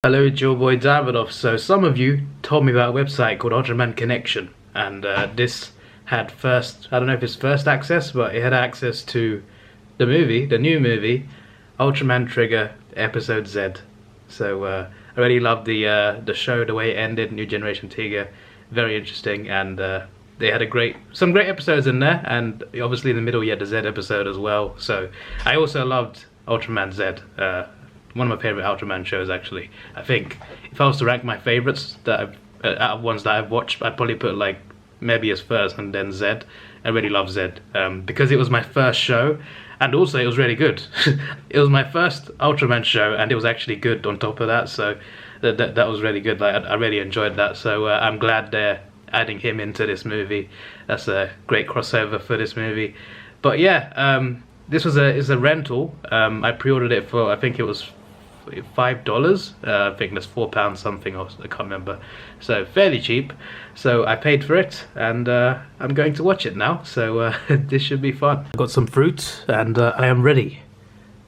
Hello, it's your boy Davidoff. So some of you told me about a website called Ultraman Connection, and this had first, I don't know if it's first access, but it had access to the movie, the new movie, Ultraman Trigger Episode Z. So I really loved the show, the way it ended, New Generation Tiga, very interesting, and they had some great episodes in there, and obviously in the middle you had the Z episode as well. So I also loved Ultraman Z. One of my favorite Ultraman shows, actually. I think if I was to rank my favorites that out of ones that I've watched, I'd probably put like Mebius first and then Z. I really love Z because it was my first show, and also it was really good. It was my first Ultraman show, and it was actually good on top of that. So that was really good. Like I really enjoyed that. So I'm glad they're adding him into this movie. That's a great crossover for this movie. But yeah, this was a rental. I pre-ordered it for, I think it was $5. I think that's £4 something, I can't remember. So fairly cheap. So I paid for it, and I'm going to watch it now. So this should be fun. I got some fruit, and I am ready.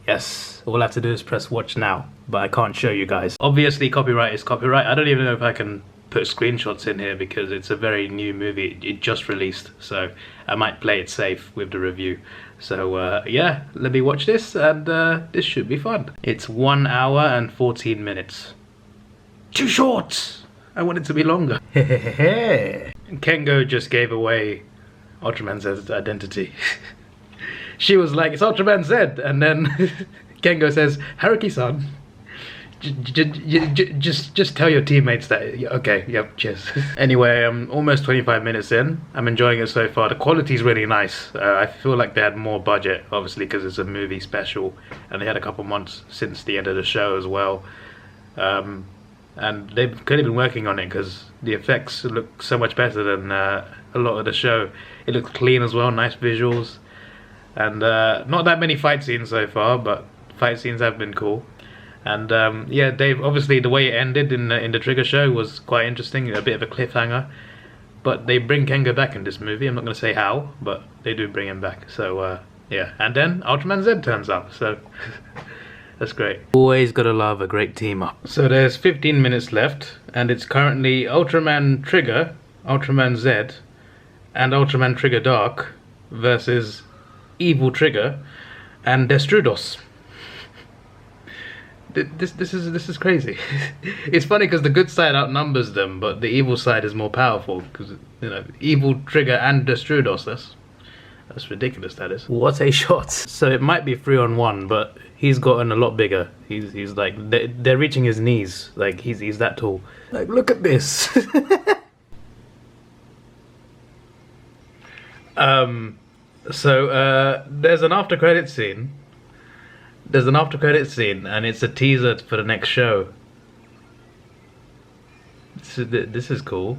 Yes, all I have to do is press watch now, but I can't show you guys. Obviously copyright is copyright. I don't even know if I can put screenshots in here because it's a very new movie. It just released, so I might play it safe with the review. So yeah, let me watch this, and this should be fun. It's 1 hour and 14 minutes. Too short! I want it to be longer. Kengo just gave away Ultraman Z's identity. She was like, it's Ultraman Z, and then Kengo says, Haruki-san, just tell your teammates that. Okay, yep, cheers. Anyway, I'm almost 25 minutes in. I'm enjoying it so far. The quality's really nice. I feel like they had more budget, obviously, because it's a movie special, and they had a couple months since the end of the show as well. And they've clearly been working on it because the effects look so much better than a lot of the show. It looks clean as well, nice visuals, and not that many fight scenes so far, but fight scenes have been cool. And yeah, Dave, obviously the way it ended in the Trigger show was quite interesting, a bit of a cliffhanger. But they bring Kengo back in this movie. I'm not going to say how, but they do bring him back. So yeah, and then Ultraman Z turns up, so that's great. Always gotta love a great team up. So there's 15 minutes left, and it's currently Ultraman Trigger, Ultraman Z, and Ultraman Trigger Dark versus Evil Trigger and Destrudos. This is crazy. It's funny because the good side outnumbers them, but the evil side is more powerful because, you know, Evil Trigger and Destrudos. That's ridiculous. That is. What a shot! So it might be 3-on-1, but he's gotten a lot bigger. He's like they're reaching his knees. Like he's that tall. Like look at this. So there's an after credit scene. There's an after credit scene, and it's a teaser for the next show. This is cool.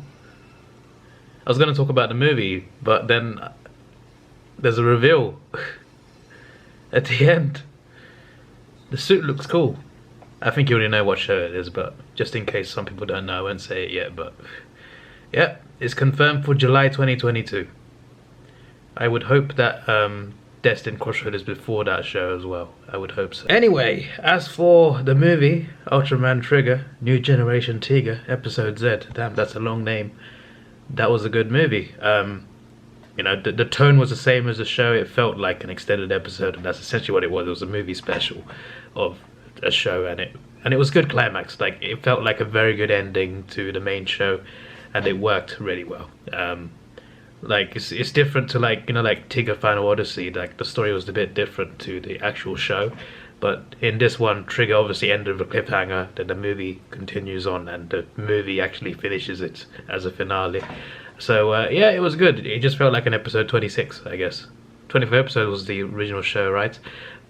I was going to talk about the movie, but then there's a reveal at the end. The suit looks cool. I think you already know what show it is, but just in case some people don't know, I won't say it yet. But yeah, it's confirmed for July 2022. I would hope that Destined Crossroad is before that show as well. I would hope so. Anyway, as for the movie, Ultraman Trigger, New Generation Tiga, Episode Z. Damn, that's a long name. That was a good movie. You know, the tone was the same as the show. It felt like an extended episode, and that's essentially what it was. It was a movie special of a show, and it was good climax. Like, it felt like a very good ending to the main show, and it worked really well. Like it's different to, like, you know, like Tiga Final Odyssey. Like the story was a bit different to the actual show, but in this one, Trigger obviously ended with a cliffhanger. Then the movie continues on, and the movie actually finishes it as a finale. So yeah, it was good. It just felt like an episode 26, I guess. 24 episode was the original show, right?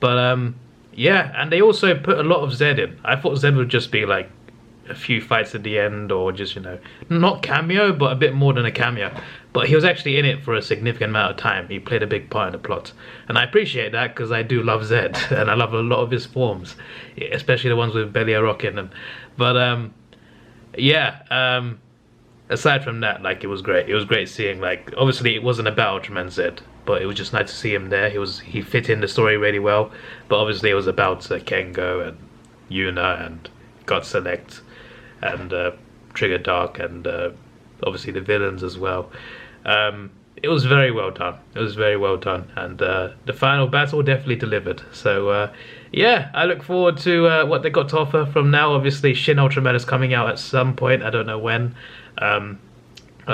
But yeah, and they also put a lot of Z in. I thought Z would just be like a few fights at the end, or just, you know, not cameo, but a bit more than a cameo. But he was actually in it for a significant amount of time. He played a big part in the plot, and I appreciate that because I do love Zed, and I love a lot of his forms, especially the ones with Belia Rock in them. But yeah, aside from that, like, it was great. It was great seeing, like, obviously it wasn't about Ultraman Zed, but it was just nice to see him there. He fit in the story really well, but obviously it was about Kengo and Yuna and got Select and Trigger Dark and obviously the villains as well. It was very well done. It was very well done, and the final battle definitely delivered. So yeah, I look forward to what they got to offer from now. Obviously, Shin Ultraman is coming out at some point. I don't know when.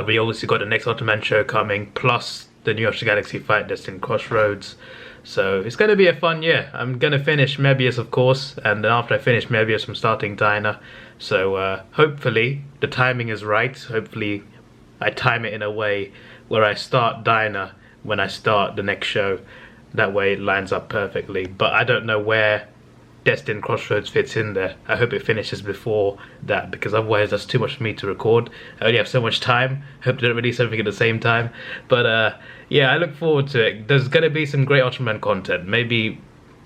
We obviously got the next Ultraman show coming, plus the new Ultra Galaxy fight Destined Crossroads. So it's going to be a fun year. I'm going to finish Mebius, of course, and then after I finish Mebius, I'm starting Dyna. So hopefully the timing is right. Hopefully I time it in a way where I start Dyna when I start the next show. That way it lines up perfectly. But I don't know where Destined Crossroads fits in there. I hope it finishes before that, because otherwise that's too much for me to record. I only have so much time. Hope they don't release everything at the same time. But yeah, I look forward to it. There's going to be some great Ultraman content. Maybe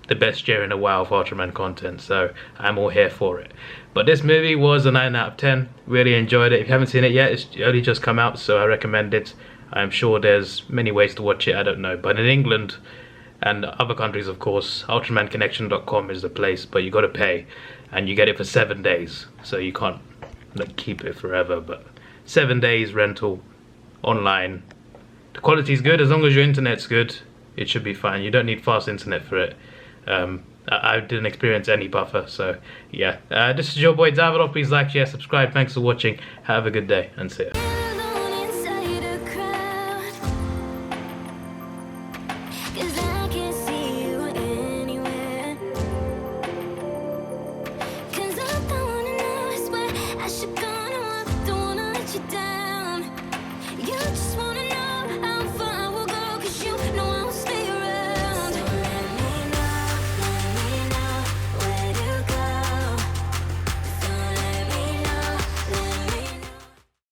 the best year in a while for Ultraman content, so I'm all here for it. But this movie was a 9 out of 10. Really enjoyed it. If you haven't seen it yet, it's only just come out, so I recommend it. I'm sure there's many ways to watch it, I don't know. But in England and other countries, of course, UltramanConnection.com is the place, but you got to pay, and you get it for 7 days, so you can't like keep it forever. But 7 days rental online. The quality's good. As long as your internet's good, it should be fine. You don't need fast internet for it. I didn't experience any buffer, so yeah. This is your boy Davidoff. Please like, share, subscribe. Thanks for watching. Have a good day, and see ya.